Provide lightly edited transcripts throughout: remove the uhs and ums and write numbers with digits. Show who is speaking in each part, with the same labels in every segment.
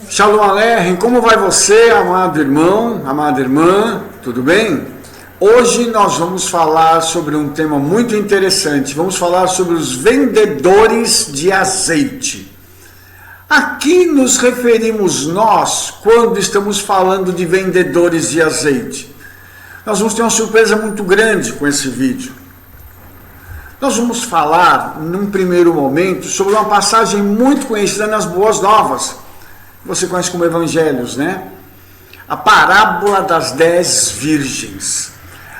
Speaker 1: Shalom Aleichem, como vai você, amado irmão, amada irmã, tudo bem? Hoje nós vamos falar sobre um tema muito interessante, vamos falar sobre os vendedores de azeite. Aqui nos referimos nós quando estamos falando de vendedores de azeite. Nós vamos ter uma surpresa muito grande com esse vídeo. Nós vamos falar, num primeiro momento, sobre uma passagem muito conhecida nas Boas Novas. Você conhece como Evangelhos, né? A parábola das 10 virgens.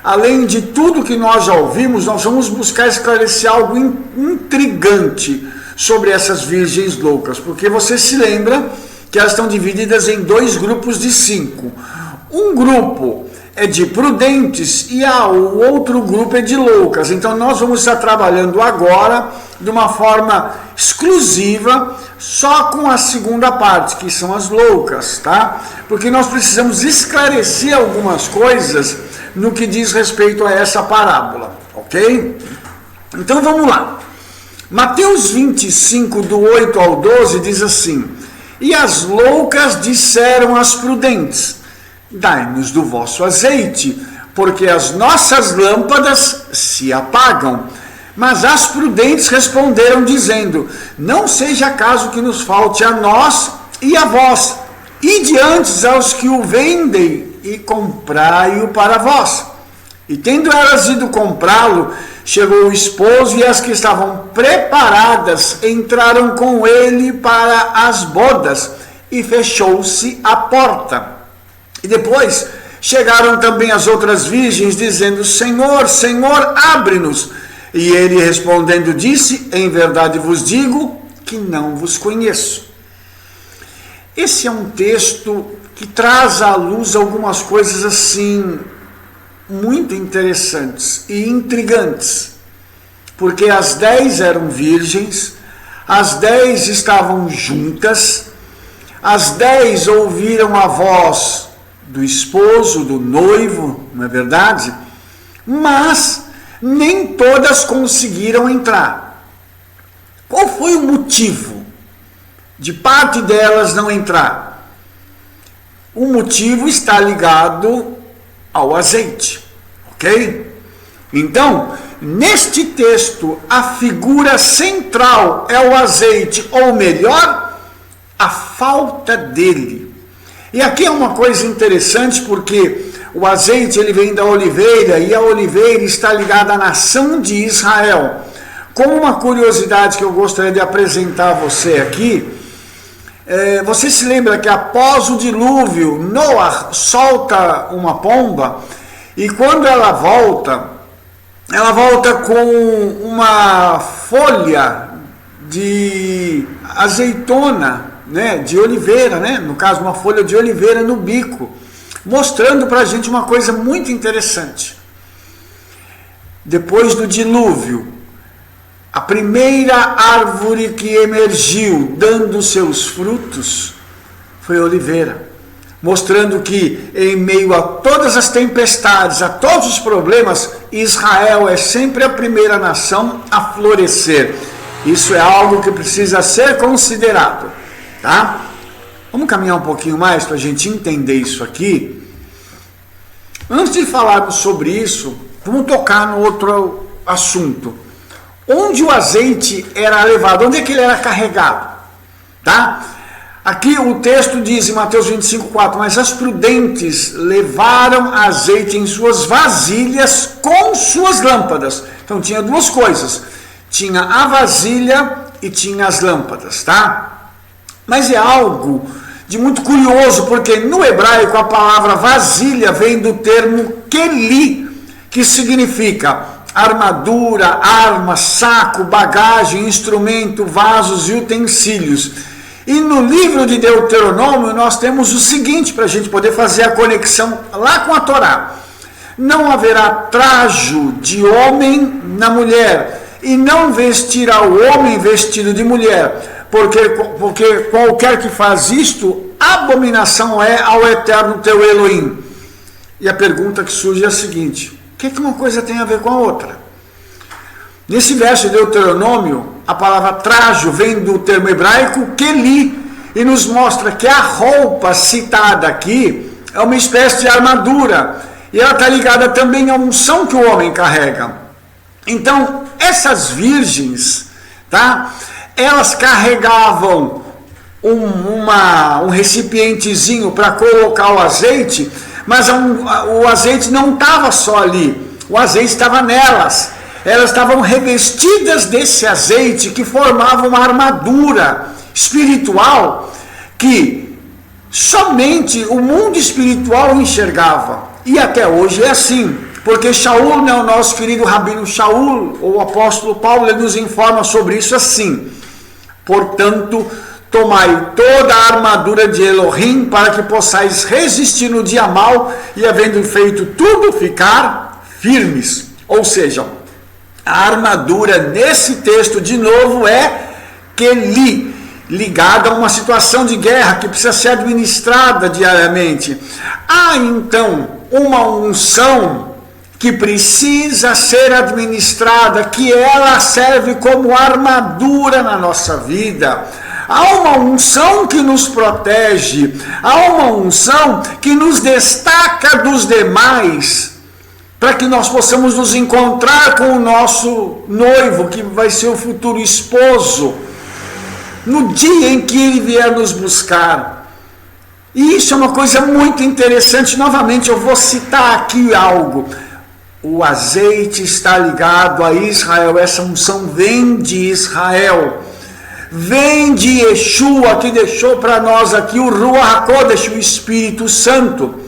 Speaker 1: Além de tudo que nós já ouvimos, nós vamos buscar esclarecer algo intrigante sobre essas virgens loucas. Porque você se lembra que elas estão divididas em 2 grupos de 5. Um grupo é de prudentes e o outro grupo é de loucas. Então nós vamos estar trabalhando agora de uma forma exclusiva só com a segunda parte, que são as loucas, tá? Porque nós precisamos esclarecer algumas coisas no que diz respeito a essa parábola, ok? Então vamos lá. Mateus 25, do 8 ao 12, diz assim: E as loucas disseram às prudentes: Dai-nos do vosso azeite, porque as nossas lâmpadas se apagam. Mas as prudentes responderam, dizendo: Não seja caso que nos falte a nós e a vós. Ide antes aos que o vendem e comprai-o para vós. E tendo elas ido comprá-lo, chegou o esposo, e as que estavam preparadas entraram com ele para as bodas, e fechou-se a porta. E depois chegaram também as outras virgens, dizendo: Senhor, Senhor, abre-nos. E ele respondendo disse: Em verdade vos digo que não vos conheço. Esse é um texto que traz à luz algumas coisas assim muito interessantes e intrigantes. Porque as 10 eram virgens, as 10 estavam juntas, as 10 ouviram a voz do esposo, do noivo, não é verdade? Mas nem todas conseguiram entrar. Qual foi o motivo de parte delas não entrar? O motivo está ligado ao azeite, ok? Então, neste texto, a figura central é o azeite, ou melhor, a falta dele. E aqui é uma coisa interessante, porque o azeite ele vem da oliveira, e a oliveira está ligada à nação de Israel. Como uma curiosidade que eu gostaria de apresentar a você aqui, você se lembra que após o dilúvio, Noah solta uma pomba, e quando ela volta com uma folha de azeitona, né, de oliveira, né, no caso uma folha de oliveira no bico, mostrando para a gente uma coisa muito interessante. Depois do dilúvio, a primeira árvore que emergiu dando seus frutos foi a oliveira, mostrando que em meio a todas as tempestades, a todos os problemas, Israel é sempre a primeira nação a florescer. Isso é algo que precisa ser considerado, tá? Vamos caminhar um pouquinho mais para a gente entender isso aqui. Antes de falarmos sobre isso, vamos tocar no outro assunto. Onde o azeite era levado? Onde é que ele era carregado? Tá? Aqui o texto diz em Mateus 25, 4, mas as prudentes levaram azeite em suas vasilhas com suas lâmpadas. Então tinha 2 coisas. Tinha a vasilha e tinha as lâmpadas, tá? Mas é algo de muito curioso, porque no hebraico a palavra vasilha vem do termo keli, que significa armadura, arma, saco, bagagem, instrumento, vasos e utensílios. E no livro de Deuteronômio nós temos o seguinte, para a gente poder fazer a conexão lá com a Torá: não haverá trajo de homem na mulher, e não vestirá o homem vestido de mulher, porque qualquer que faz isto, abominação é ao eterno teu Elohim. E a pergunta que surge é a seguinte: o que uma coisa tem a ver com a outra? Nesse verso de Deuteronômio, a palavra trajo vem do termo hebraico keli, e nos mostra que a roupa citada aqui é uma espécie de armadura, e ela está ligada também à unção que o homem carrega. Então, essas virgens, tá? Elas carregavam um recipientezinho para colocar o azeite, mas o azeite não estava só ali, o azeite estava nelas. Elas estavam revestidas desse azeite que formava uma armadura espiritual que somente o mundo espiritual enxergava. E até hoje é assim, porque Shaul, né, o nosso querido Rabino Shaul, o apóstolo Paulo, ele nos informa sobre isso assim: portanto, tomai toda a armadura de Elohim para que possais resistir no dia mau e, havendo feito tudo, ficar firmes. Ou seja, a armadura nesse texto, de novo, é Keli, ligada a uma situação de guerra que precisa ser administrada diariamente. Há então uma unção que precisa ser administrada, que ela serve como armadura na nossa vida. Há uma unção que nos protege, há uma unção que nos destaca dos demais, para que nós possamos nos encontrar com o nosso noivo, que vai ser o futuro esposo, no dia em que ele vier nos buscar. E isso é uma coisa muito interessante. Novamente, eu vou citar aqui algo. O azeite está ligado a Israel, essa unção vem de Israel, vem de Yeshua, que deixou para nós aqui o Ruach HaKodesh, o Espírito Santo,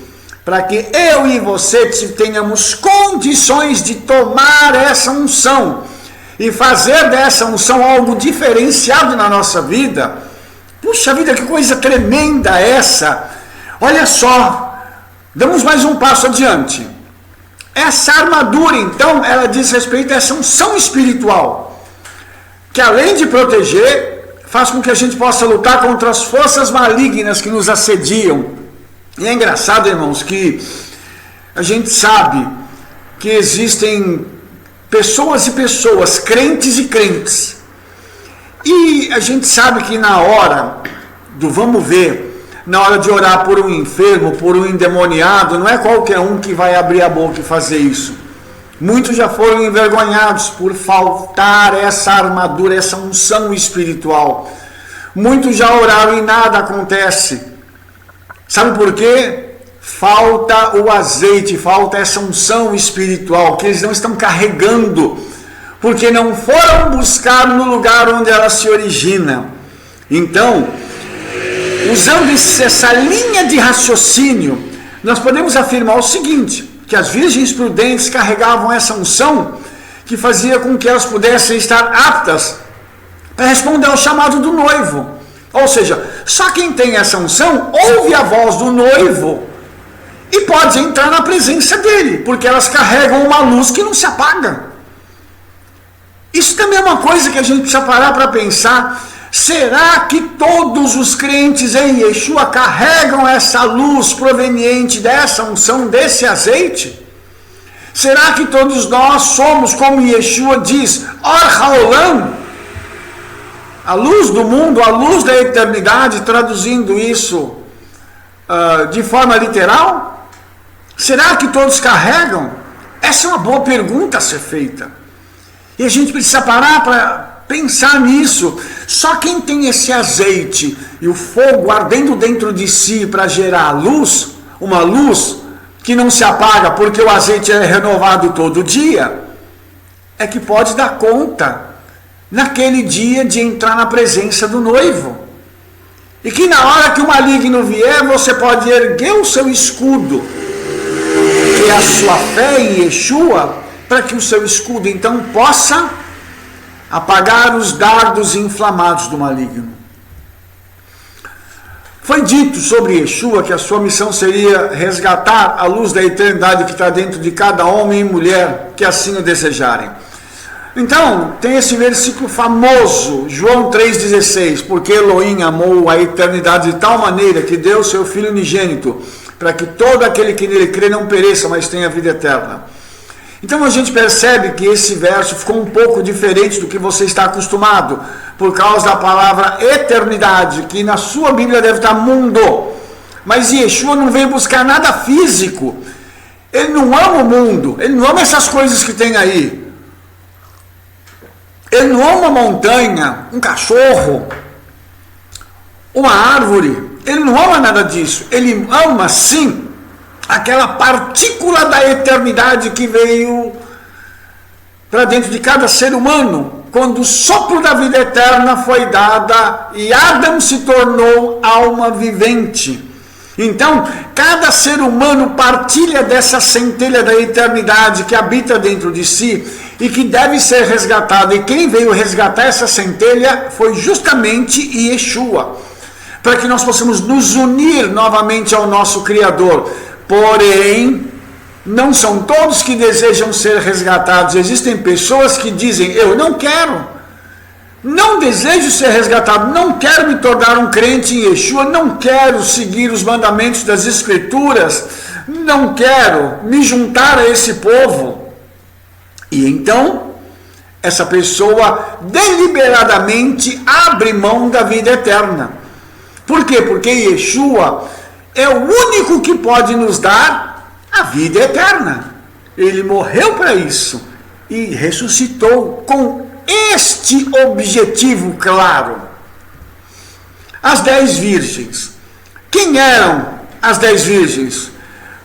Speaker 1: para que eu e você tenhamos condições de tomar essa unção e fazer dessa unção algo diferenciado na nossa vida. Puxa vida, que coisa tremenda essa! Olha só, damos mais um passo adiante. Essa armadura, então, ela diz respeito a essa unção espiritual, que além de proteger, faz com que a gente possa lutar contra as forças malignas que nos assediam. E é engraçado, irmãos, que a gente sabe que existem pessoas e pessoas, crentes e crentes. E a gente sabe que na hora do vamos ver, na hora de orar por um enfermo, por um endemoniado, não é qualquer um que vai abrir a boca e fazer isso. Muitos já foram envergonhados por faltar essa armadura, essa unção espiritual. Muitos já oraram e nada acontece. Sabe por quê? Falta o azeite, falta essa unção espiritual que eles não estão carregando, porque não foram buscar no lugar onde ela se origina. Então, usando essa linha de raciocínio, nós podemos afirmar o seguinte, que as virgens prudentes carregavam essa unção que fazia com que elas pudessem estar aptas para responder ao chamado do noivo. Ou seja, só quem tem essa unção ouve a voz do noivo e pode entrar na presença dele, porque elas carregam uma luz que não se apaga. Isso também é uma coisa que a gente precisa parar para pensar. Será que todos os crentes em Yeshua carregam essa luz proveniente dessa unção, desse azeite? Será que todos nós somos, como Yeshua diz, Or Haolam, a luz do mundo, a luz da eternidade, traduzindo isso de forma literal? Será que todos carregam? Essa é uma boa pergunta a ser feita. E a gente precisa parar para pensar nisso. Só quem tem esse azeite e o fogo ardendo dentro de si para gerar luz, uma luz que não se apaga porque o azeite é renovado todo dia, é que pode dar conta naquele dia de entrar na presença do noivo. E que na hora que o maligno vier, você pode erguer o seu escudo, que é a sua fé em Yeshua, para que o seu escudo então possa apagar os dardos inflamados do maligno. Foi dito sobre Yeshua que a sua missão seria resgatar a luz da eternidade que está dentro de cada homem e mulher que assim o desejarem. Então, tem esse versículo famoso, João 3,16, porque Elohim amou a eternidade de tal maneira que deu seu Filho unigênito, para que todo aquele que nele crê não pereça, mas tenha vida eterna. Então a gente percebe que esse verso ficou um pouco diferente do que você está acostumado, por causa da palavra eternidade, que na sua Bíblia deve estar mundo. Mas Yeshua não veio buscar nada físico. Ele não ama o mundo, ele não ama essas coisas que tem aí. Ele não ama uma montanha, um cachorro, uma árvore. Ele não ama nada disso. Ele ama, sim, aquela partícula da eternidade que veio para dentro de cada ser humano, quando o sopro da vida eterna foi dada e Adão se tornou alma vivente. Então, cada ser humano partilha dessa centelha da eternidade que habita dentro de si e que deve ser resgatada. E quem veio resgatar essa centelha foi justamente Yeshua, para que nós possamos nos unir novamente ao nosso Criador. Porém, não são todos que desejam ser resgatados. Existem pessoas que dizem, eu não quero. Não desejo ser resgatado, não quero me tornar um crente em Yeshua, não quero seguir os mandamentos das Escrituras, não quero me juntar a esse povo. E então, essa pessoa deliberadamente abre mão da vida eterna. Por quê? Porque Yeshua é o único que pode nos dar a vida eterna. Ele morreu para isso e ressuscitou com este objetivo claro. As 10 virgens. Quem eram as 10 virgens?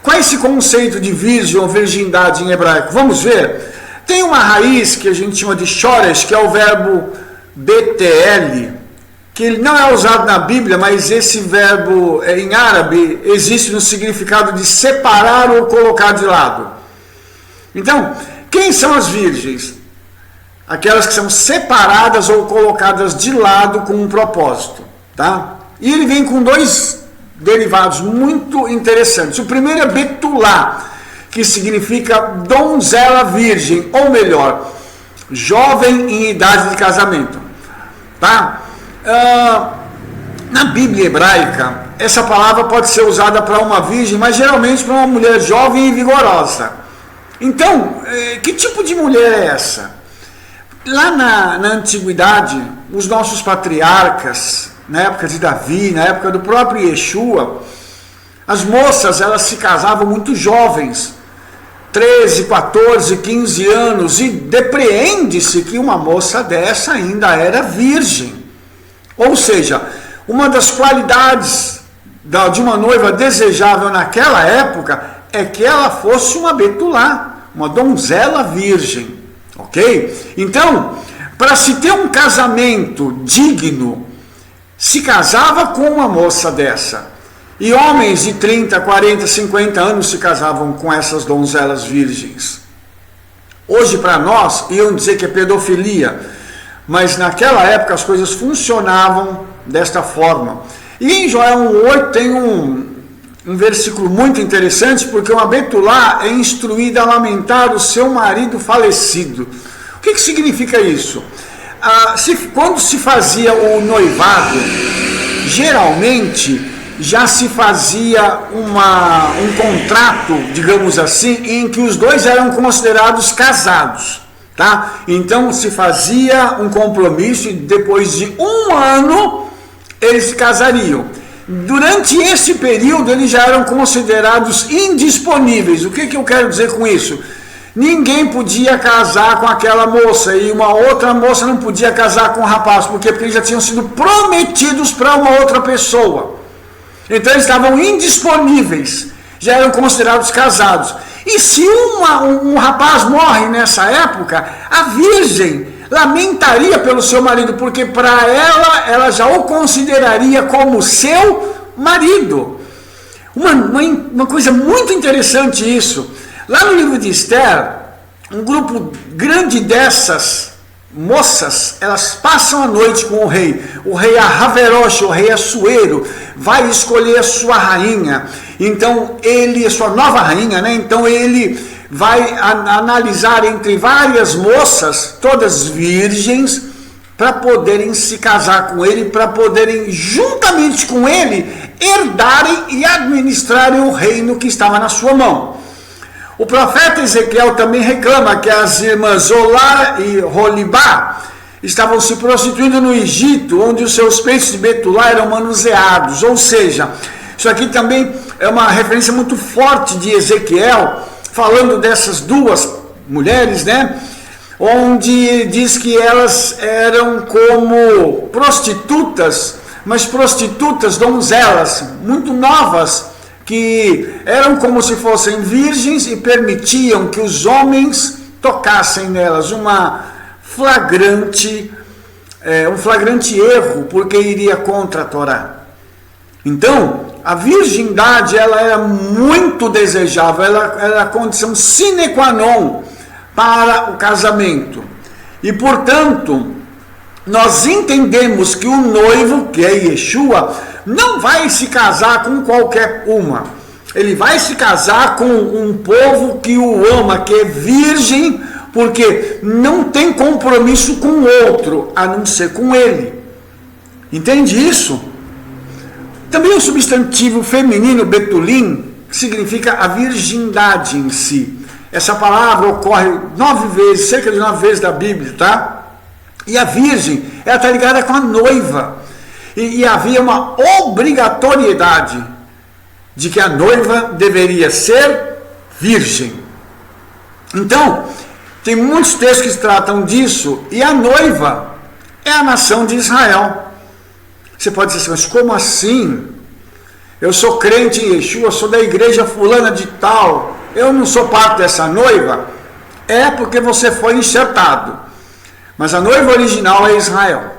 Speaker 1: Qual é esse conceito de virgem ou virgindade em hebraico? Vamos ver. Tem uma raiz que a gente chama de shoresh, que é o verbo BTL, que ele não é usado na Bíblia, mas esse verbo em árabe existe no significado de separar ou colocar de lado. Então, quem são as virgens? Aquelas que são separadas ou colocadas de lado com um propósito, tá? E ele vem com 2 derivados muito interessantes. O primeiro é betulá, que significa donzela virgem, ou melhor, jovem em idade de casamento, tá? Na Bíblia hebraica, essa palavra pode ser usada para uma virgem, mas geralmente para uma mulher jovem e vigorosa. Então, que tipo de mulher é essa? Lá na antiguidade, os nossos patriarcas, na época de Davi, na época do próprio Yeshua, as moças, elas se casavam muito jovens, 13, 14, 15 anos, e depreende-se que uma moça dessa ainda era virgem. Ou seja, uma das qualidades de uma noiva desejável naquela época é que ela fosse uma betulá, uma donzela virgem. Ok? Então, para se ter um casamento digno, se casava com uma moça dessa. E homens de 30, 40, 50 anos se casavam com essas donzelas virgens. Hoje, para nós, iam dizer que é pedofilia, mas naquela época as coisas funcionavam desta forma. E em Joel 1,8 tem um versículo muito interessante, porque uma betulá é instruída a lamentar o seu marido falecido. O que significa isso? Quando se fazia o noivado, geralmente já se fazia um contrato, digamos assim, em que os dois eram considerados casados, tá? Então se fazia um compromisso e depois de 1 ano eles se casariam. Durante esse período eles já eram considerados indisponíveis. O que eu quero dizer com isso? Ninguém podia casar com aquela moça e uma outra moça não podia casar com o rapaz. Por quê? Porque eles já tinham sido prometidos para uma outra pessoa. Então eles estavam indisponíveis, já eram considerados casados. E se um rapaz morre nessa época, a virgem lamentaria pelo seu marido, porque para ela já o consideraria como seu marido. Uma coisa muito interessante isso. Lá no livro de Esther, um grupo grande dessas moças, elas passam a noite com o rei Ahasverosh, o rei Assuero, vai escolher a sua rainha. Então a sua nova rainha, né? Então ele vai analisar entre várias moças, todas virgens, para poderem se casar com ele, para poderem, juntamente com ele, herdarem e administrarem o reino que estava na sua mão. O profeta Ezequiel também reclama que as irmãs Olá e Rolibá estavam se prostituindo no Egito, onde os seus peitos de Betulá eram manuseados. Ou seja, isso aqui também é uma referência muito forte de Ezequiel, falando dessas duas mulheres, né? Onde diz que elas eram como prostitutas, mas prostitutas donzelas, muito novas, que eram como se fossem virgens e permitiam que os homens tocassem nelas. Um flagrante erro, porque iria contra a Torá. Então, a virgindade, ela era muito desejável, ela era a condição sine qua non para o casamento. E, portanto, nós entendemos que o noivo, que é Yeshua, não vai se casar com qualquer uma. Ele vai se casar com um povo que o ama, que é virgem, porque não tem compromisso com o outro, a não ser com ele. Entende isso? Também o substantivo feminino betulim, que significa a virgindade em si. Essa palavra ocorre 9 vezes, cerca de 9 vezes da Bíblia, tá? E a virgem, ela está ligada com a noiva. E havia uma obrigatoriedade de que a noiva deveria ser virgem. Então, tem muitos textos que tratam disso, e a noiva é a nação de Israel. Você pode dizer assim, mas como assim? Eu sou crente em Yeshua, sou da igreja fulana de tal, eu não sou parte dessa noiva? É porque você foi enxertado. Mas a noiva original é Israel,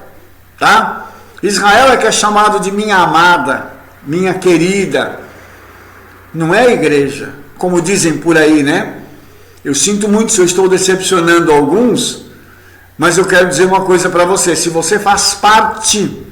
Speaker 1: tá? Israel é que é chamado de minha amada, minha querida. Não é a igreja, como dizem por aí, né? Eu sinto muito se eu estou decepcionando alguns, mas eu quero dizer uma coisa para você. Se você faz parte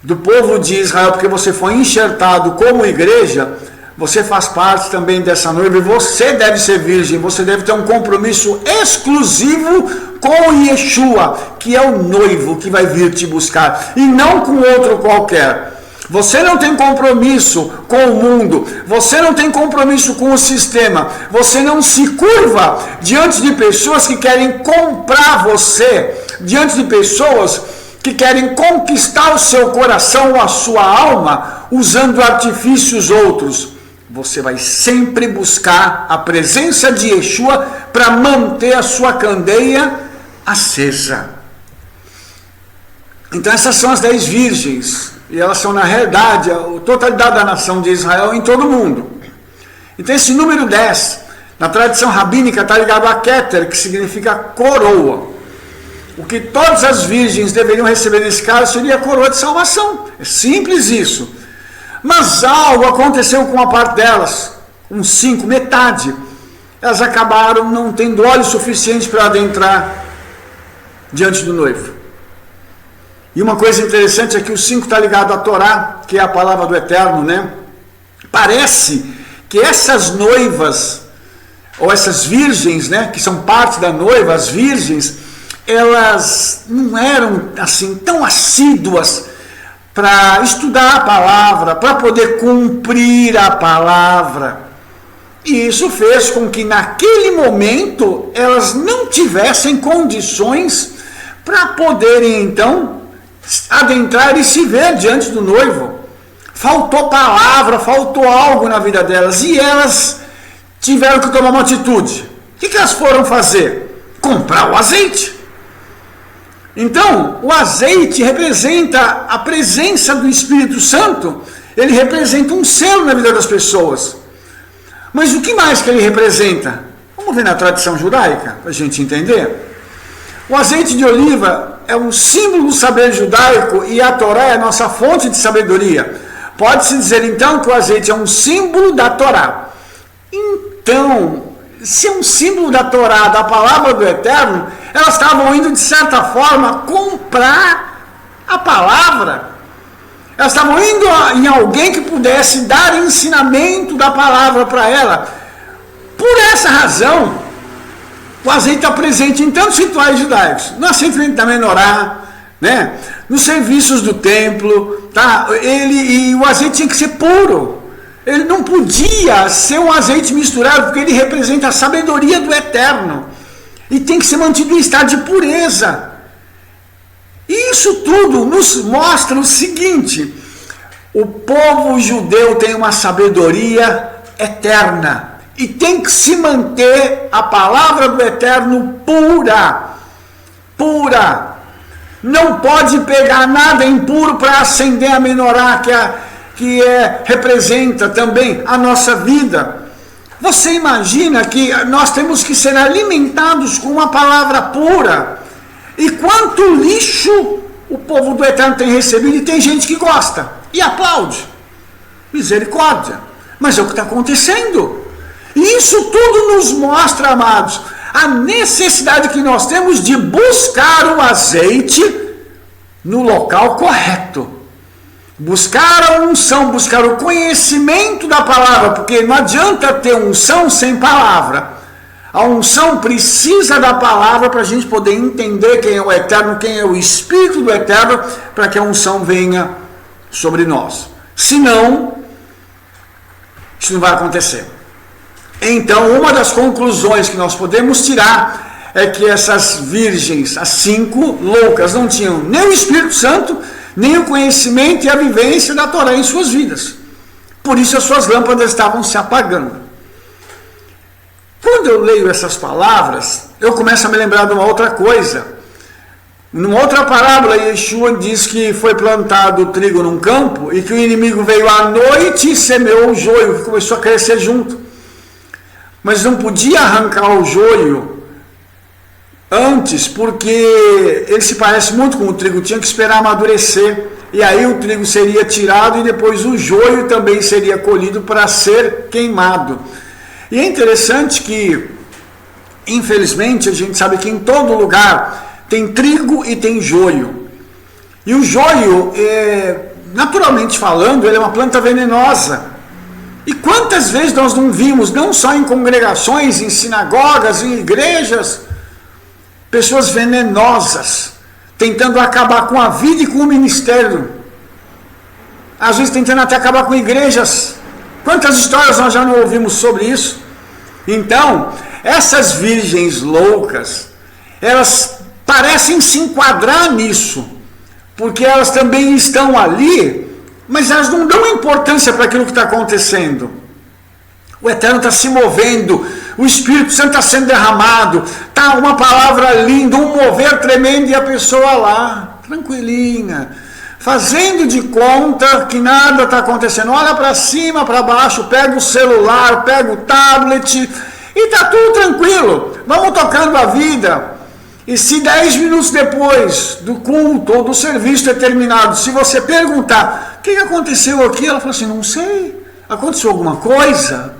Speaker 1: do povo de Israel, porque você foi enxertado como igreja, você faz parte também dessa noiva e você deve ser virgem, você deve ter um compromisso exclusivo com Yeshua, que é o noivo que vai vir te buscar, e não com outro qualquer. Você não tem compromisso com o mundo, você não tem compromisso com o sistema, você não se curva diante de pessoas que querem comprar você, diante de pessoas que querem conquistar o seu coração ou a sua alma usando artifícios outros. Você vai sempre buscar a presença de Yeshua para manter a sua candeia acesa. Então essas são as 10 virgens, e elas são na realidade a totalidade da nação de Israel em todo o mundo. Então esse número 10, na tradição rabínica, está ligado a Keter, que significa coroa. O que todas as virgens deveriam receber nesse caso seria a coroa de salvação. É simples isso. Mas algo aconteceu com uma parte delas, uns 5, metade. Elas acabaram não tendo óleo suficiente para adentrar diante do noivo. E uma coisa interessante é que o 5 está ligado à Torá, que é a palavra do Eterno, né? Parece que essas noivas, ou essas virgens, né, que são parte da noiva, as virgens, elas não eram assim tão assíduas para estudar a palavra, para poder cumprir a palavra. E isso fez com que naquele momento elas não tivessem condições para poderem então adentrar e se ver diante do noivo. Faltou palavra, faltou algo na vida delas, e elas tiveram que tomar uma atitude. O que elas foram fazer? Comprar o azeite. Então, o azeite representa a presença do Espírito Santo, ele representa um selo na vida das pessoas. Mas o que mais que ele representa? Vamos ver na tradição judaica, para a gente entender. O azeite de oliva é um símbolo do saber judaico e a Torá é a nossa fonte de sabedoria. Pode-se dizer então que o azeite é um símbolo da Torá. Então, se é um símbolo da Torá, da palavra do Eterno, elas estavam indo, de certa forma, comprar a palavra. Elas estavam indo em alguém que pudesse dar ensinamento da palavra para ela. Por essa razão, o azeite está presente em tantos rituais judaicos. No assentamento da menorá, né? Nos serviços do templo, tá? E o azeite tinha que ser puro. ele não podia ser um azeite misturado, porque ele representa a sabedoria do Eterno. E tem que ser mantido em estado de pureza. E isso tudo nos mostra o seguinte: o povo judeu tem uma sabedoria eterna. E tem que se manter a palavra do Eterno pura. Pura. Não pode pegar nada impuro para acender a menorá, representa também a nossa vida. Você imagina que nós temos que ser alimentados com uma palavra pura. E quanto lixo o povo do Eterno tem recebido, e tem gente que gosta e aplaude. Misericórdia. Mas é o que está acontecendo. E isso tudo nos mostra, amados, a necessidade que nós temos de buscar o azeite no local correto. Buscar a unção, buscar o conhecimento da palavra, porque não adianta ter unção sem palavra. A unção precisa da palavra para a gente poder entender quem é o Eterno, quem é o Espírito do Eterno, para que a unção venha sobre nós. Senão, isso não vai acontecer. Então, uma das conclusões que nós podemos tirar é que essas virgens, as 5 loucas, não tinham nem o Espírito Santo, nem o conhecimento e a vivência da Torá em suas vidas. Por isso as suas lâmpadas estavam se apagando. Quando eu leio essas palavras, eu começo a me lembrar de uma outra coisa. Numa outra parábola, Yeshua diz que foi plantado o trigo num campo e que o inimigo veio à noite e semeou o joio, que começou a crescer junto. Mas não podia arrancar o joio antes, porque ele se parece muito com o trigo, tinha que esperar amadurecer, e aí o trigo seria tirado e depois o joio também seria colhido para ser queimado. E é interessante que, infelizmente, a gente sabe que em todo lugar tem trigo e tem joio. E o joio, naturalmente falando, ele é uma planta venenosa. E quantas vezes nós não vimos, não só em congregações, em sinagogas, em igrejas, pessoas venenosas, tentando acabar com a vida e com o ministério. Às vezes tentando até acabar com igrejas. Quantas histórias nós já não ouvimos sobre isso? Então, essas virgens loucas, elas parecem se enquadrar nisso, porque elas também estão ali, mas elas não dão importância para aquilo que está acontecendo. O Eterno está se movendo, o Espírito Santo está sendo derramado, está uma palavra linda, um mover tremendo, e a pessoa lá, tranquilinha, fazendo de conta que nada está acontecendo. Olha para cima, para baixo, pega o celular, pega o tablet, e está tudo tranquilo. Vamos tocando a vida. E se 10 minutos depois do culto ou do serviço ter terminado, se você perguntar, o que aconteceu aqui? Ela fala assim, não sei, aconteceu alguma coisa?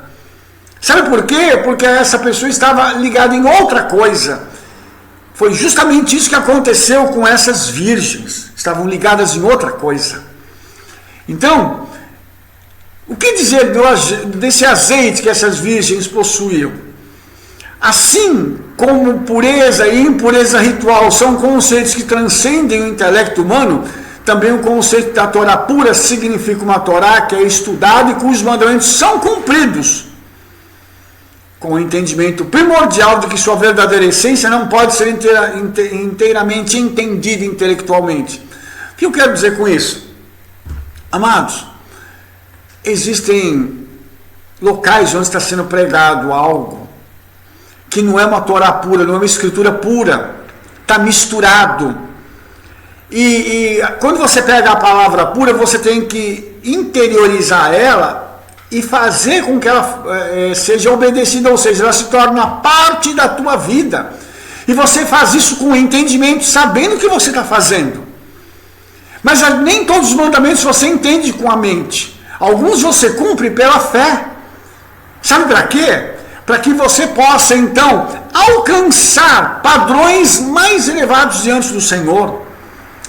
Speaker 1: Sabe por quê? Porque essa pessoa estava ligada em outra coisa. Foi justamente isso que aconteceu com essas virgens. Estavam ligadas em outra coisa. Então, o que dizer desse azeite que essas virgens possuíam? Assim como pureza e impureza ritual são conceitos que transcendem o intelecto humano, também o conceito da Torá pura significa uma Torá que é estudada e cujos mandamentos são cumpridos, com o entendimento primordial de que sua verdadeira essência não pode ser inteiramente entendida intelectualmente. O que eu quero dizer com isso? Amados, existem locais onde está sendo pregado algo que não é uma Torá pura, não é uma escritura pura, está misturado. E quando você pega a palavra pura, você tem que interiorizar ela e fazer com que ela seja obedecida, ou seja, ela se torna parte da tua vida. E você faz isso com entendimento, sabendo o que você está fazendo. Mas nem todos os mandamentos você entende com a mente. Alguns você cumpre pela fé. Sabe para quê? Para que você possa, então, alcançar padrões mais elevados diante do Senhor.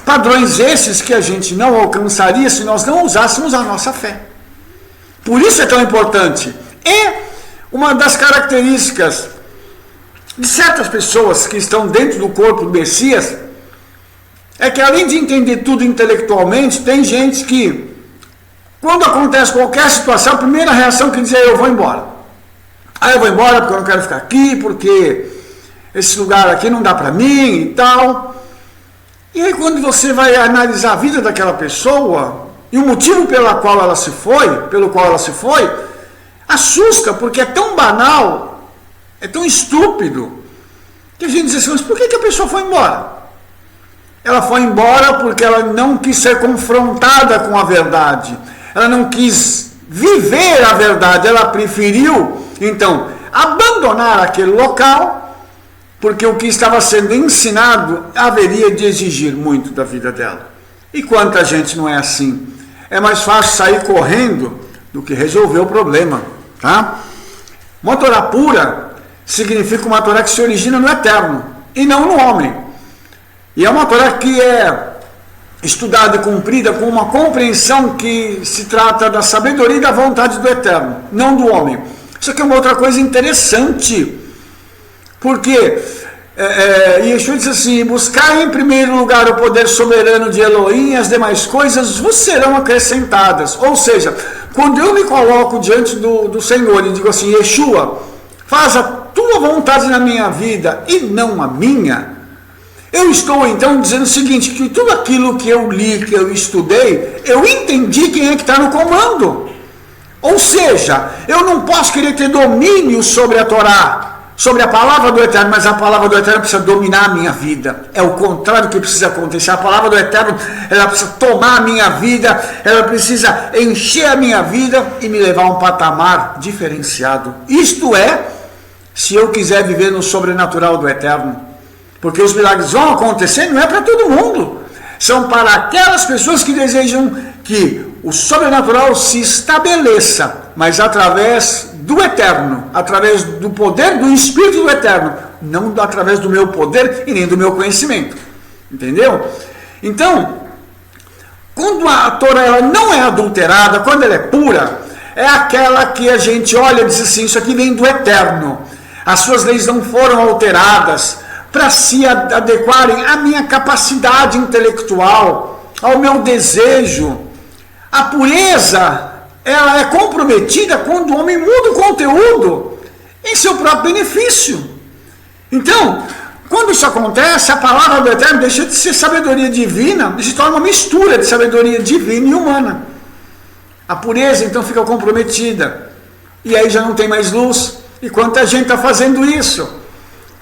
Speaker 1: Padrões esses que a gente não alcançaria se nós não usássemos a nossa fé. Por isso é tão importante. E uma das características de certas pessoas que estão dentro do corpo do Messias é que, além de entender tudo intelectualmente, tem gente que Quando acontece qualquer situação, a primeira reação que diz é: eu vou embora. Aí eu vou embora porque eu não quero ficar aqui, porque esse lugar aqui não dá para mim e tal. E aí quando você vai analisar a vida daquela pessoa e o motivo pelo qual ela se foi, assusta, porque é tão banal, é tão estúpido, que a gente diz assim: mas por que a pessoa foi embora? Ela foi embora porque ela não quis ser confrontada com a verdade. Ela não quis viver a verdade. Ela preferiu, então, abandonar aquele local, porque o que estava sendo ensinado haveria de exigir muito da vida dela. E quanta gente não é assim? É mais fácil sair correndo do que resolver o problema, tá? Uma Torá pura significa uma Torá que se origina no eterno e não no homem. E é uma Torá que é estudada e cumprida com uma compreensão que se trata da sabedoria e da vontade do eterno, não do homem. Isso aqui é uma outra coisa interessante, porque Yeshua diz assim: buscar em primeiro lugar o poder soberano de Elohim, e as demais coisas vos serão acrescentadas. Ou seja, quando eu me coloco diante do Senhor e digo assim: Yeshua, faz a tua vontade na minha vida e não a minha, eu estou então dizendo o seguinte: que tudo aquilo que eu li, que eu estudei, eu entendi quem é que está no comando. Ou seja, eu não posso querer ter domínio sobre a Torá, sobre a palavra do Eterno, mas a palavra do Eterno precisa dominar a minha vida. É o contrário que precisa acontecer. A palavra do Eterno, ela precisa tomar a minha vida, ela precisa encher a minha vida e me levar a um patamar diferenciado. Isto é, se eu quiser viver no sobrenatural do Eterno. Porque os milagres vão acontecer, não é para todo mundo. São para aquelas pessoas que desejam que o sobrenatural se estabeleça, mas através do Eterno, através do poder do Espírito do Eterno, não através do meu poder e nem do meu conhecimento. Entendeu? Então, quando a Torá ela não é adulterada, quando ela é pura, é aquela que a gente olha e diz assim: isso aqui vem do Eterno. As suas leis não foram alteradas para se adequarem à minha capacidade intelectual, ao meu desejo. A pureza, ela é comprometida quando o homem muda o conteúdo em seu próprio benefício. Então, quando isso acontece, a palavra do Eterno deixa de ser sabedoria divina e se torna uma mistura de sabedoria divina e humana. A pureza, então, fica comprometida. E aí já não tem mais luz. E quanta gente está fazendo isso?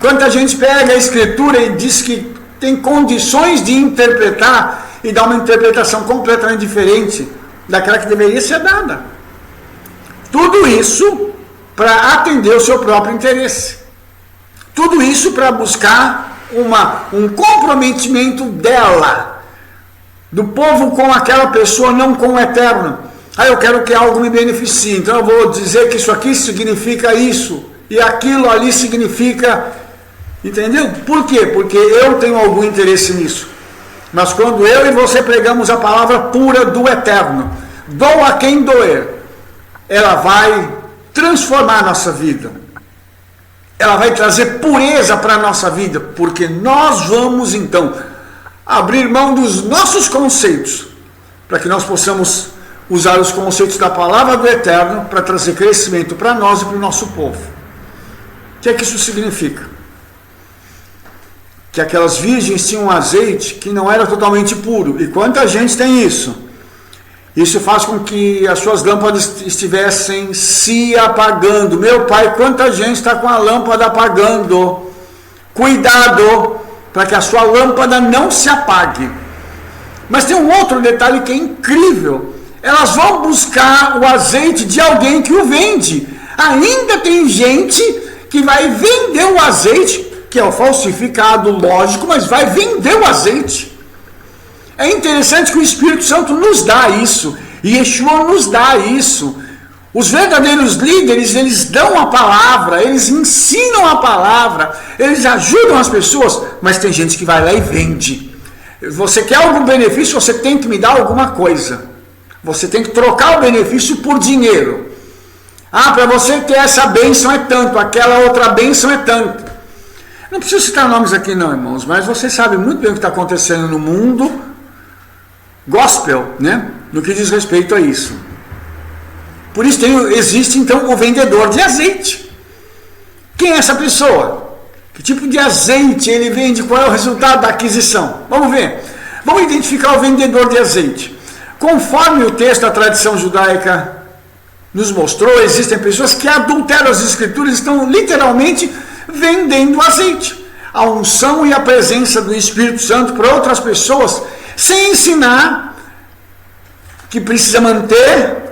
Speaker 1: Quanta gente pega a Escritura e diz que tem condições de interpretar e dá uma interpretação completamente diferente daquela que deveria ser dada. Tudo isso para atender o seu próprio interesse. Tudo isso para buscar um comprometimento dela, do povo com aquela pessoa, não com o Eterno. Eu quero que algo me beneficie, então eu vou dizer que isso aqui significa isso, e aquilo ali significa... Entendeu? Por quê? Porque eu tenho algum interesse nisso. Mas quando eu e você pregamos a palavra pura do Eterno, doa quem doer, ela vai transformar a nossa vida. Ela vai trazer pureza para a nossa vida, porque nós vamos então abrir mão dos nossos conceitos, para que nós possamos usar os conceitos da palavra do Eterno para trazer crescimento para nós e para o nosso povo. O que é que isso significa? Que aquelas virgens tinham um azeite que não era totalmente puro. E quanta gente tem isso? Isso faz com que as suas lâmpadas estivessem se apagando. Meu pai, quanta gente está com a lâmpada apagando. Cuidado para que a sua lâmpada não se apague. Mas tem um outro detalhe que é incrível. Elas vão buscar o azeite de alguém que o vende. Ainda tem gente que vai vender o azeite, que é o falsificado, lógico, mas vai vender o azeite. É interessante que o Espírito Santo nos dá isso, e Yeshua nos dá isso. Os verdadeiros líderes, eles dão a palavra, eles ensinam a palavra, eles ajudam as pessoas, mas tem gente que vai lá e vende. Você quer algum benefício, você tem que me dar alguma coisa. Você tem que trocar o benefício por dinheiro. Para você ter essa bênção é tanto, aquela outra bênção é tanto. Não preciso citar nomes aqui não, irmãos, mas você sabe muito bem o que está acontecendo no mundo gospel, né? No que diz respeito a isso. Por isso existe então o vendedor de azeite. Quem é essa pessoa? Que tipo de azeite ele vende? Qual é o resultado da aquisição? Vamos ver. Vamos identificar o vendedor de azeite. Conforme o texto da tradição judaica nos mostrou, existem pessoas que adulteram as escrituras e estão literalmente vendendo azeite. A unção e a presença do Espírito Santo para outras pessoas, sem ensinar que precisa manter,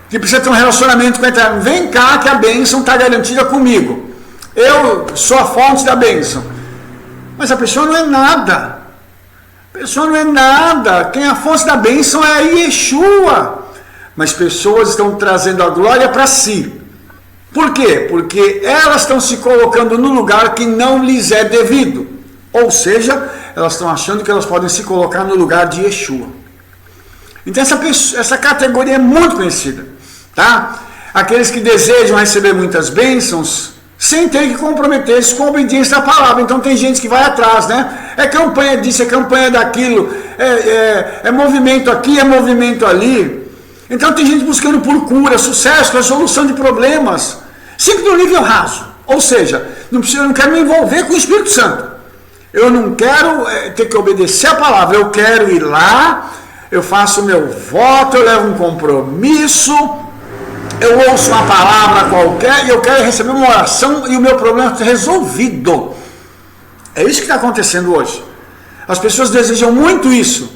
Speaker 1: que precisa ter um relacionamento com a Eterno. Vem cá que a bênção está garantida comigo. Eu sou a fonte da bênção. Mas a pessoa não é nada. A pessoa não é nada. Quem é a fonte da bênção é a Yeshua. Mas pessoas estão trazendo a glória para si. Por quê? Porque elas estão se colocando no lugar que não lhes é devido. Ou seja, elas estão achando que elas podem se colocar no lugar de Yeshua. Então essa categoria é muito conhecida. Tá? Aqueles que desejam receber muitas bênçãos sem ter que comprometer-se com a obediência à palavra. Então tem gente que vai atrás, né? É campanha disso, é campanha daquilo, é movimento aqui, é movimento ali. Então tem gente buscando por cura, sucesso, resolução de problemas, sempre no nível raso. Ou seja, eu não quero me envolver com o Espírito Santo. Eu não quero ter que obedecer a palavra. Eu quero ir lá, eu faço o meu voto, eu levo um compromisso, eu ouço uma palavra qualquer e eu quero receber uma oração e o meu problema está resolvido. É isso que está acontecendo hoje. As pessoas desejam muito isso.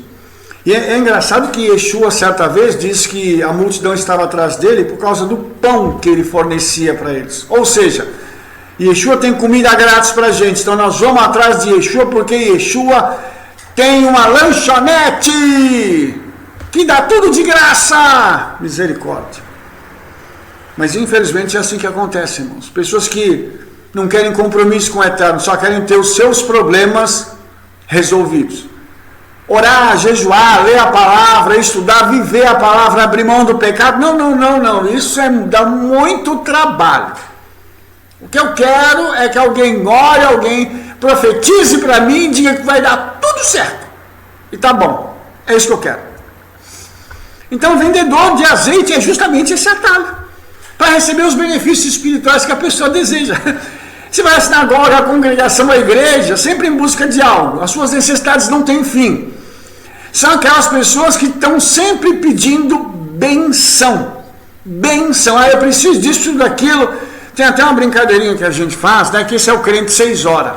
Speaker 1: E é engraçado que Yeshua, certa vez, disse que a multidão estava atrás dele por causa do pão que ele fornecia para eles. Ou seja, Yeshua tem comida grátis para a gente. Então nós vamos atrás de Yeshua porque Yeshua tem uma lanchonete que dá tudo de graça. Misericórdia. Mas infelizmente é assim que acontece, irmãos. Pessoas que não querem compromisso com o Eterno, só querem ter os seus problemas resolvidos. Orar, jejuar, ler a palavra, estudar, viver a palavra, abrir mão do pecado. Não. Isso dá muito trabalho. O que eu quero é que alguém ore, alguém profetize para mim e diga que vai dar tudo certo. E tá bom. É isso que eu quero. Então, o vendedor de azeite é justamente esse atalho. Para receber os benefícios espirituais que a pessoa deseja. Você vai à sinagoga, à congregação, à igreja, sempre em busca de algo. As suas necessidades não têm fim. São aquelas pessoas que estão sempre pedindo benção. Benção. Eu preciso disso, tudo daquilo. Tem até uma brincadeirinha que a gente faz, né? Que esse é o crente 6 horas.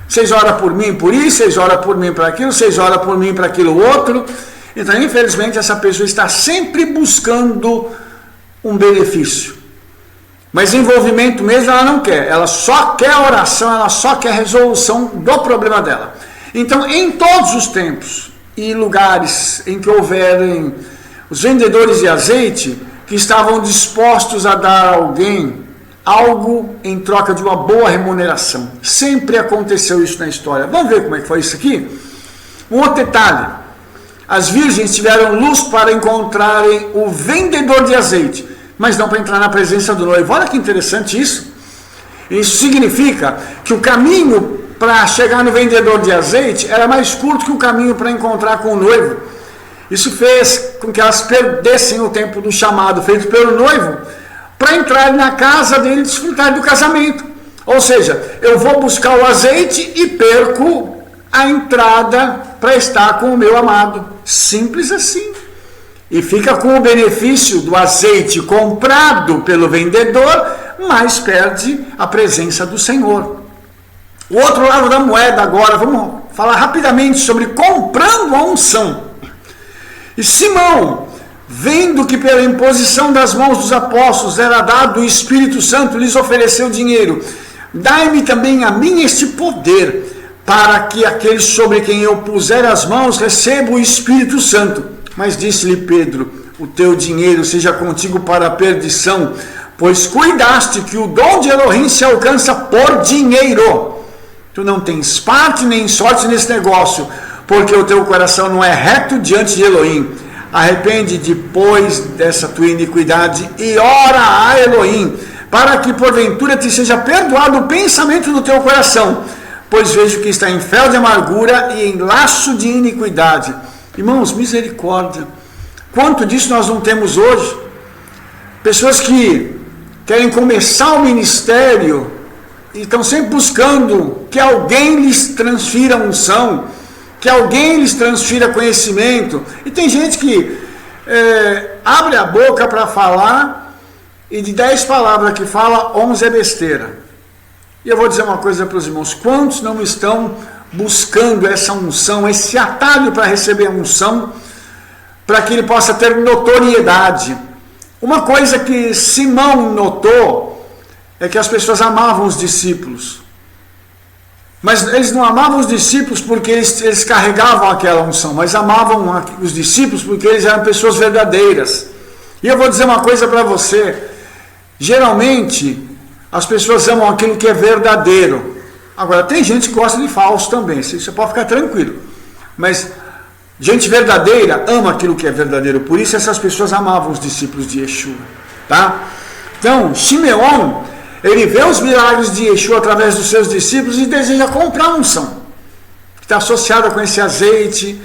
Speaker 1: 6 horas por mim por isso, 6 horas por mim para aquilo, 6 horas por mim para aquilo outro. Então, infelizmente, essa pessoa está sempre buscando um benefício. Mas envolvimento mesmo ela não quer. Ela só quer oração, ela só quer resolução do problema dela. Então, em todos os tempos e lugares em que houverem os vendedores de azeite que estavam dispostos a dar a alguém algo em troca de uma boa remuneração. Sempre aconteceu isso na história. Vamos ver como é que foi isso aqui? Um outro detalhe. As virgens tiveram luz para encontrarem o vendedor de azeite, mas não para entrar na presença do noivo. Olha que interessante isso. Isso significa que o caminho para chegar no vendedor de azeite era mais curto que o caminho para encontrar com o noivo. Isso fez com que elas perdessem o tempo do chamado feito pelo noivo para entrar na casa dele e desfrutar do casamento. Ou seja, eu vou buscar o azeite e perco a entrada para estar com o meu amado. Simples assim. E fica com o benefício do azeite comprado pelo vendedor, mas perde a presença do Senhor. O outro lado da moeda agora, vamos falar rapidamente sobre comprando a unção. E Simão, vendo que pela imposição das mãos dos apóstolos era dado o Espírito Santo, lhes ofereceu dinheiro. Dai-me também a mim este poder, para que aqueles sobre quem eu puser as mãos recebam o Espírito Santo. Mas disse-lhe Pedro, o teu dinheiro seja contigo para a perdição, pois cuidaste que o dom de Elohim se alcança por dinheiro. Tu não tens parte nem sorte nesse negócio, porque o teu coração não é reto diante de Elohim. Arrepende-te, pois, dessa tua iniquidade e ora a Elohim, para que porventura te seja perdoado o pensamento do teu coração, pois vejo que está em fel de amargura e em laço de iniquidade. Irmãos, misericórdia. Quanto disso nós não temos hoje? Pessoas que querem começar o ministério e estão sempre buscando que alguém lhes transfira unção, que alguém lhes transfira conhecimento. E tem gente que abre a boca para falar e de 10 palavras que fala, 11 é besteira. E eu vou dizer uma coisa para os irmãos: quantos não estão buscando essa unção, esse atalho para receber a unção, para que ele possa ter notoriedade? Uma coisa que Simão notou é que as pessoas amavam os discípulos, mas eles não amavam os discípulos porque eles carregavam aquela unção, mas amavam os discípulos porque eles eram pessoas verdadeiras. E eu vou dizer uma coisa para você: geralmente as pessoas amam aquilo que é verdadeiro. Agora, tem gente que gosta de falso também, você pode ficar tranquilo, mas gente verdadeira ama aquilo que é verdadeiro. Por isso essas pessoas amavam os discípulos de Yeshua, tá? Então, Simeão, ele vê os milagres de Yeshua através dos seus discípulos e deseja comprar a unção, que está associada com esse azeite,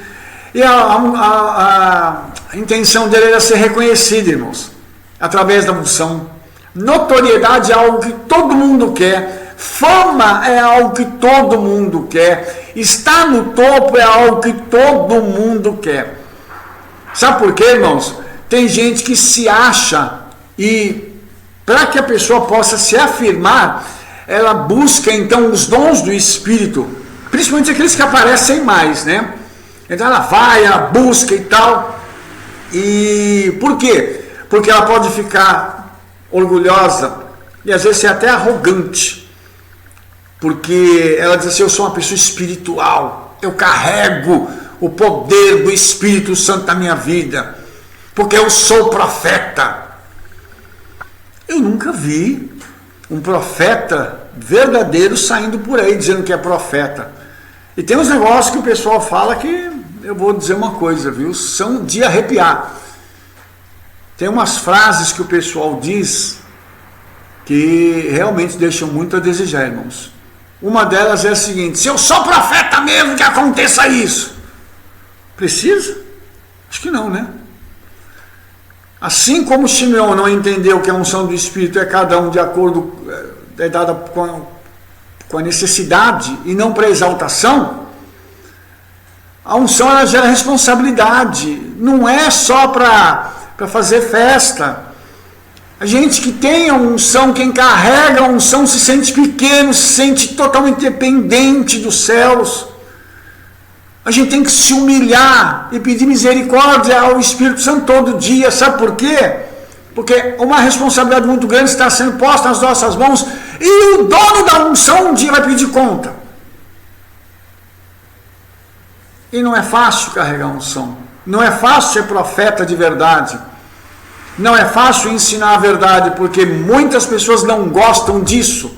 Speaker 1: e a intenção dele era ser reconhecido, irmãos, através da unção. Notoriedade é algo que todo mundo quer, fama é algo que todo mundo quer, estar no topo é algo que todo mundo quer. Sabe por quê, irmãos? Tem gente que se acha, e para que a pessoa possa se afirmar, ela busca então os dons do Espírito, principalmente aqueles que aparecem mais, né? Então ela vai, ela busca e tal. E por quê? Porque ela pode ficar orgulhosa e às vezes ser até arrogante, porque ela diz assim: eu sou uma pessoa espiritual, eu carrego o poder do Espírito Santo na minha vida, porque eu sou profeta. Eu nunca vi um profeta verdadeiro saindo por aí dizendo que é profeta. E tem uns negócios que o pessoal fala que, eu vou dizer uma coisa, viu, são de arrepiar. Tem umas frases que o pessoal diz que realmente deixam muito a desejar, irmãos. Uma delas é a seguinte: se eu sou profeta mesmo, que aconteça isso. Precisa? Acho que não, né? Assim como Simeão não entendeu que a unção do Espírito é cada um de acordo, é dada com a necessidade e não para exaltação, a unção ela gera responsabilidade, não é só para fazer festa. A gente que tem a unção, quem carrega a unção, se sente pequeno, se sente totalmente dependente dos céus. A gente tem que se humilhar e pedir misericórdia ao Espírito Santo todo dia. Sabe por quê? Porque uma responsabilidade muito grande está sendo posta nas nossas mãos, e o dono da unção um dia vai pedir conta. E não é fácil carregar a unção, não é fácil ser profeta de verdade, não é fácil ensinar a verdade, porque muitas pessoas não gostam disso.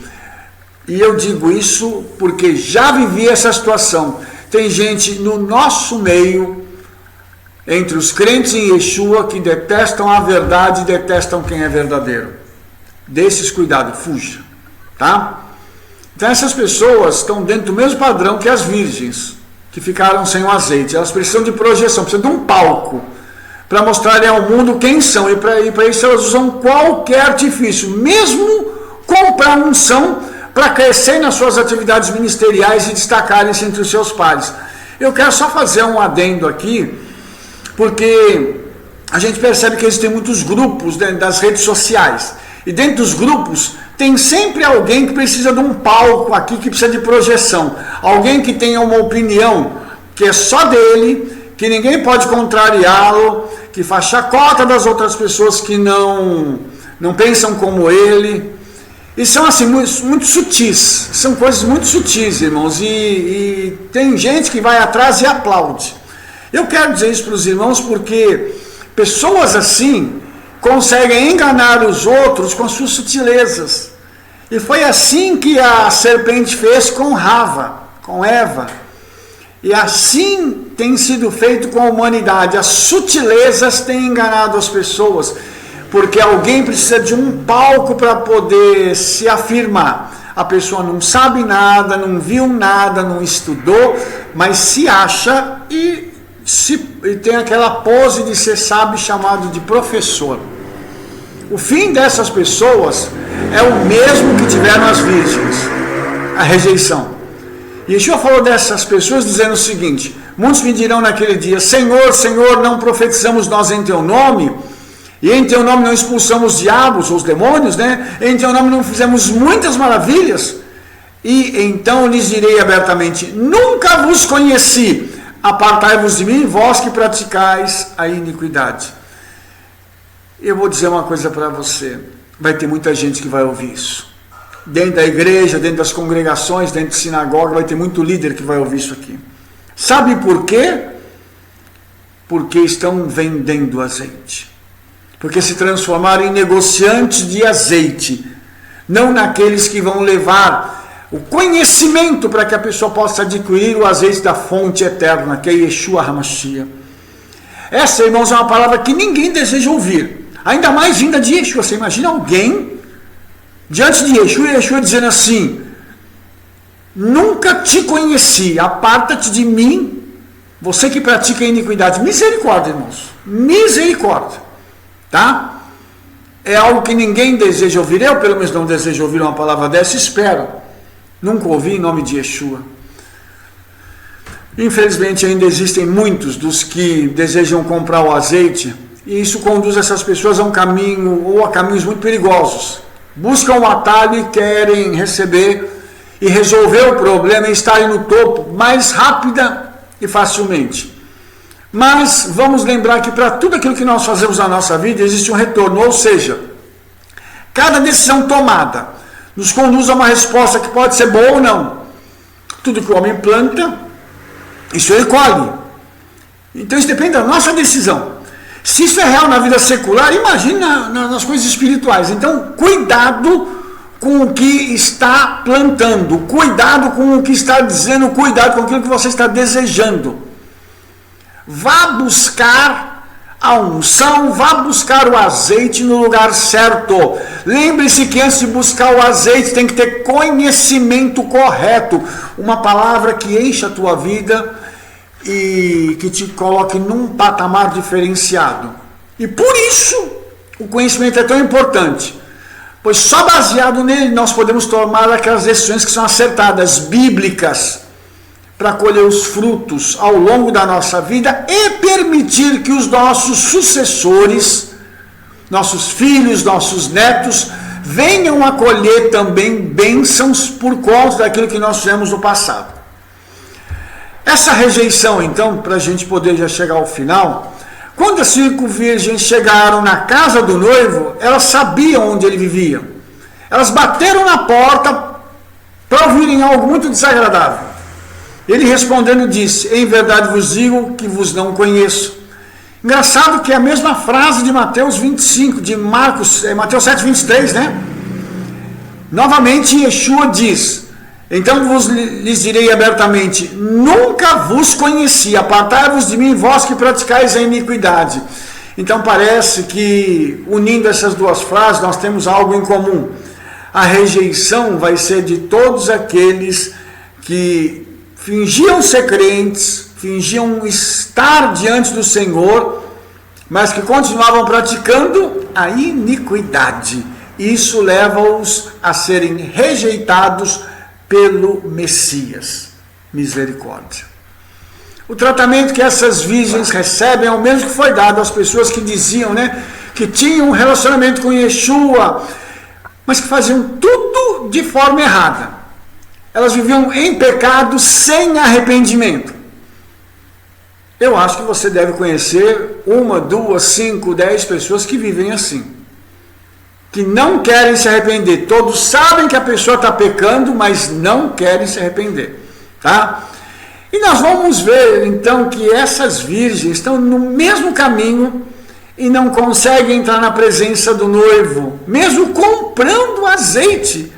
Speaker 1: E eu digo isso porque já vivi essa situação. Tem gente no nosso meio, entre os crentes em Yeshua, que detestam a verdade e detestam quem é verdadeiro. Dê esses cuidados, fuja, tá? Então essas pessoas estão dentro do mesmo padrão que as virgens, que ficaram sem o azeite. Elas precisam de projeção, precisam de um palco, para mostrarem ao mundo quem são, e para isso elas usam qualquer artifício, mesmo comprar unção, para crescer nas suas atividades ministeriais e destacarem-se entre os seus pares. Eu quero só fazer um adendo aqui, porque a gente percebe que existem muitos grupos dentro das redes sociais, e dentro dos grupos tem sempre alguém que precisa de um palco aqui, que precisa de projeção, alguém que tenha uma opinião que é só dele, que ninguém pode contrariá-lo, que faz chacota das outras pessoas que não pensam como ele. E são assim, muito sutis, são coisas muito sutis, irmãos, e tem gente que vai atrás e aplaude. Eu quero dizer isso para os irmãos porque pessoas assim conseguem enganar os outros com suas sutilezas. E foi assim que a serpente fez com Rava, com Eva. E assim tem sido feito com a humanidade. As sutilezas têm enganado as pessoas, porque alguém precisa de um palco para poder se afirmar. A pessoa não sabe nada, não viu nada, não estudou, mas se acha e tem aquela pose de ser sábio, chamado de professor. O fim dessas pessoas é o mesmo que tiveram as virgens, a rejeição. E Yeshua falou dessas pessoas dizendo o seguinte: muitos me dirão naquele dia: Senhor, Senhor, não profetizamos nós em teu nome? E em teu nome não expulsamos os diabos, os demônios, né? Em teu nome não fizemos muitas maravilhas? E então lhes direi abertamente: nunca vos conheci, apartai-vos de mim, vós que praticais a iniquidade. Eu vou dizer uma coisa para você: vai ter muita gente que vai ouvir isso. Dentro da igreja, dentro das congregações, dentro da sinagoga, vai ter muito líder que vai ouvir isso aqui. Sabe por quê? Porque estão vendendo azeite. Porque se transformaram em negociantes de azeite, não naqueles que vão levar o conhecimento para que a pessoa possa adquirir o azeite da fonte eterna, que é Yeshua HaMashiach. Essa, irmãos, é uma palavra que ninguém deseja ouvir, ainda mais vinda de Yeshua. Você imagina alguém diante de Yeshua, Yeshua dizendo assim: nunca te conheci, aparta-te de mim, você que pratica a iniquidade. Misericórdia, irmãos, misericórdia, tá? É algo que ninguém deseja ouvir. Eu pelo menos não desejo ouvir uma palavra dessa, espero nunca ouvi em nome de Yeshua. Infelizmente ainda existem muitos dos que desejam comprar o azeite, e isso conduz essas pessoas a um caminho, ou a caminhos muito perigosos. Buscam um atalho e querem receber e resolver o problema e estarem no topo mais rápida e facilmente. Mas vamos lembrar que para tudo aquilo que nós fazemos na nossa vida existe um retorno, ou seja, cada decisão tomada nos conduz a uma resposta que pode ser boa ou não. Tudo que o homem planta, isso ele colhe. Então isso depende da nossa decisão. Se isso é real na vida secular, imagina nas coisas espirituais. Então, cuidado com o que está plantando, cuidado com o que está dizendo, cuidado com aquilo que você está desejando. Vá buscar a unção, vá buscar o azeite no lugar certo. Lembre-se que antes de buscar o azeite tem que ter conhecimento correto, uma palavra que enche a tua vida e que te coloque num patamar diferenciado. E por isso o conhecimento é tão importante, pois só baseado nele nós podemos tomar aquelas decisões que são acertadas, bíblicas, para colher os frutos ao longo da nossa vida e permitir que os nossos sucessores, nossos filhos, nossos netos, venham a colher também bênçãos por conta daquilo que nós fizemos no passado. Essa rejeição, então, para a gente poder já chegar ao final, quando as 5 virgens chegaram na casa do noivo, elas sabiam onde ele vivia. Elas bateram na porta para ouvirem algo muito desagradável. Ele respondendo disse: em verdade vos digo que vos não conheço. Engraçado que é a mesma frase de Mateus 25, de Mateus 7, 23, né? Novamente Yeshua diz: então lhes direi abertamente, nunca vos conheci, apartai-vos de mim, vós que praticais a iniquidade. Então parece que, unindo essas duas frases, nós temos algo em comum. A rejeição vai ser de todos aqueles que fingiam ser crentes, fingiam estar diante do Senhor, mas que continuavam praticando a iniquidade. Isso leva-os a serem rejeitados pelo Messias. Misericórdia. O tratamento que essas virgens recebem é o mesmo que foi dado às pessoas que diziam, né, que tinham um relacionamento com Yeshua, mas que faziam tudo de forma errada. Elas viviam em pecado sem arrependimento. Eu acho que você deve conhecer 1, 2, 5, 10 pessoas que vivem assim, que não querem se arrepender. Todos sabem que a pessoa está pecando, mas não querem se arrepender, tá? E nós vamos ver então que essas virgens estão no mesmo caminho e não conseguem entrar na presença do noivo, mesmo comprando azeite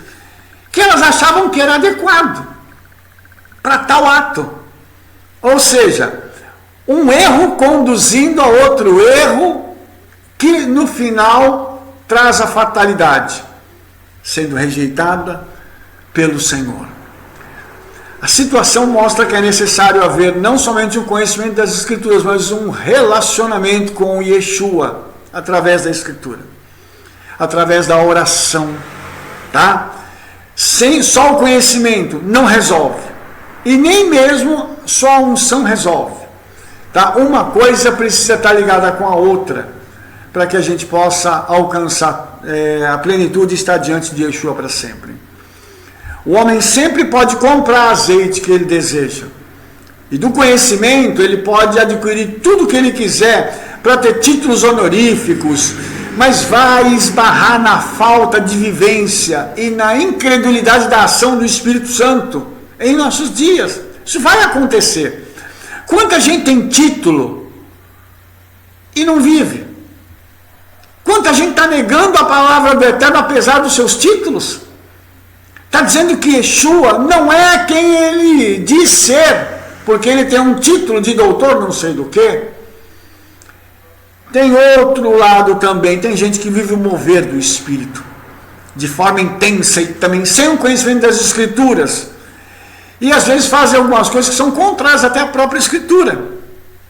Speaker 1: que elas achavam que era adequado para tal ato. Ou seja, um erro conduzindo a outro erro, que no final traz a fatalidade, sendo rejeitada pelo Senhor. A situação mostra que é necessário haver não somente um conhecimento das Escrituras, mas um relacionamento com Yeshua através da Escritura. através da oração, tá? Só o conhecimento não resolve, e nem mesmo só a unção resolve, tá? Uma coisa precisa estar ligada com a outra, para que a gente possa alcançar a plenitude e estar diante de Yeshua para sempre. O homem sempre pode comprar azeite que ele deseja, e do conhecimento ele pode adquirir tudo que ele quiser para ter títulos honoríficos, mas vai esbarrar na falta de vivência e na incredulidade da ação do Espírito Santo em nossos dias. Isso vai acontecer. Quanta gente tem título e não vive? Quanta gente está negando a palavra do Eterno apesar dos seus títulos? Está dizendo que Yeshua não é quem ele diz ser, porque ele tem um título de doutor não sei do que. Tem outro lado também, tem gente que vive o mover do Espírito, de forma intensa e também sem o conhecimento das Escrituras. E às vezes fazem algumas coisas que são contrárias até à própria Escritura,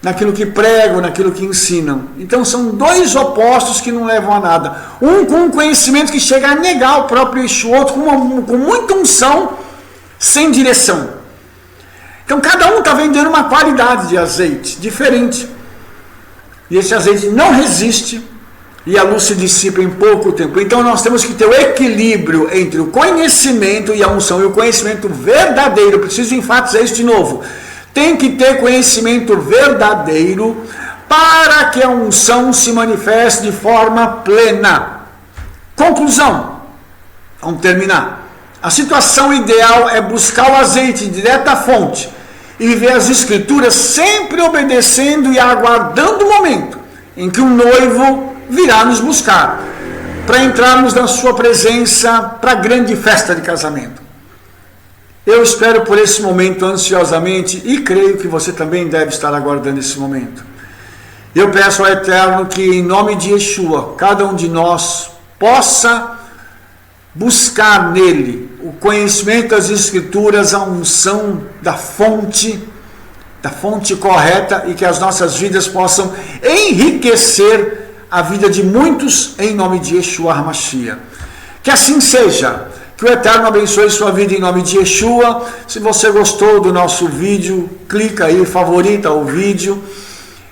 Speaker 1: naquilo que pregam, naquilo que ensinam. Então são dois opostos que não levam a nada. Um com um conhecimento que chega a negar o próprio Yeshua, outro com muita unção, sem direção. Então cada um está vendendo uma qualidade de azeite diferente. E esse azeite não resiste e a luz se dissipa em pouco tempo. Então nós temos que ter o equilíbrio entre o conhecimento e a unção. E o conhecimento verdadeiro, preciso enfatizar isso de novo, tem que ter conhecimento verdadeiro para que a unção se manifeste de forma plena. Conclusão, vamos terminar. A situação ideal é buscar o azeite direto à fonte e viver as Escrituras sempre obedecendo e aguardando o momento em que o noivo virá nos buscar, para entrarmos na sua presença para a grande festa de casamento. Eu espero por esse momento ansiosamente e creio que você também deve estar aguardando esse momento. Eu peço ao Eterno que, em nome de Yeshua, cada um de nós possa buscar nele o conhecimento das Escrituras, a unção da fonte correta, e que as nossas vidas possam enriquecer a vida de muitos em nome de Yeshua HaMashiach. Que assim seja. Que o Eterno abençoe sua vida em nome de Yeshua. Se você gostou do nosso vídeo, clica aí, favorita o vídeo,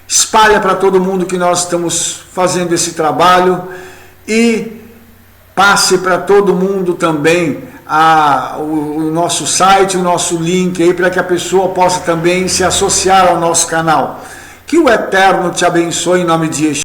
Speaker 1: espalha para todo mundo que nós estamos fazendo esse trabalho e passe para todo mundo também o nosso site, o nosso link aí, para que a pessoa possa também se associar ao nosso canal. Que o Eterno te abençoe em nome de Yeshua.